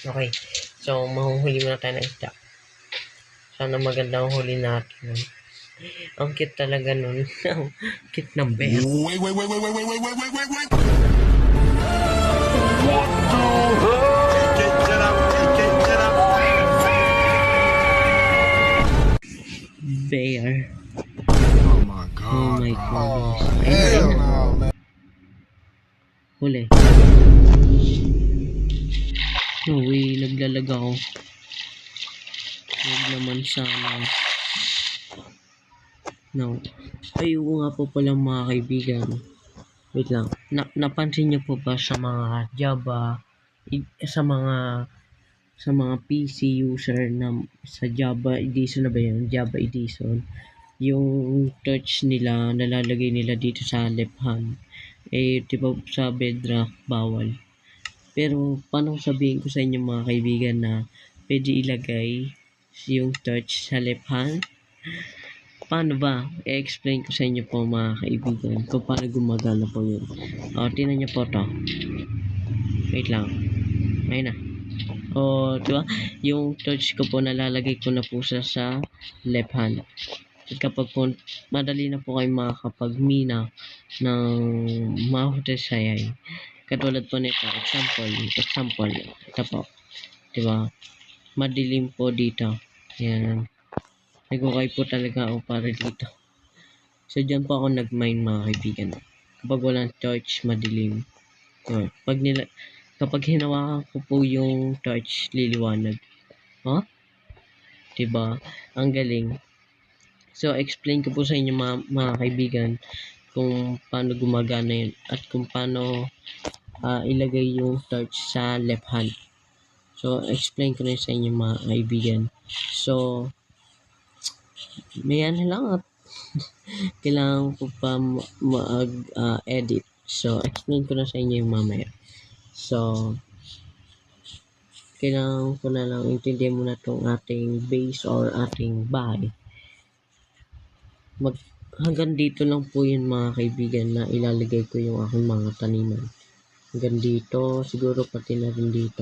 Okay. So, mahuhuli muna tayo ng isda. Sana maganda ang huli natin. Ang cute talaga nun. Ang cute ng bear. Wait. Bear. Oh my god. Oh my goodness. Hell no, man. Huli. Uy, naglalag ako. Huwag naman sana. No. Ay, oo nga po pala mga kaibigan. Wait lang. Napansin niyo po ba sa mga Java, sa mga PC user na sa Java edition na ba yun? Java edition. Yung touch nila, nalalagay nila dito sa left hand. Eh, di ba sa Bedrock, bawal. Pero, paano sabihin ko sa inyo mga kaibigan na pwede ilagay yung touch sa left hand? Paano ba? I-explain ko sa inyo po mga kaibigan kung paano gumagana po yun. O, tingnan nyo po to. Wait lang. Ayun na. O, diba? Yung touch ko po, nalalagay ko na po sa left hand. At kapag po, madali na po kayo makakapagmina ng mahusay. Katulad po nito, example, ito po. Diba? Madilim po dito. Yan. Nagukay po talaga ako para dito. So, dyan po ako nag-mine mga kaibigan. Kapag walang torch, madilim. Yun. Kapag hinawakan ko po yung torch, liliwanag. Huh? Diba? Ang galing. So, explain ko po sa inyo mga kaibigan kung paano gumagana yun at kung paano ilagay yung torch sa left hand. So, explain ko na sa inyo mga kaibigan. So, may ano lang at kailangan ko pa mag-edit. So, explain ko na sa inyo yung mamaya. So, kailangan ko na lang intindihan muna itong ating base or ating bahay. Hanggang dito lang po yun mga kaibigan na ilalagay ko yung aking mga taniman. Hanggang dito, siguro pati na rin dito.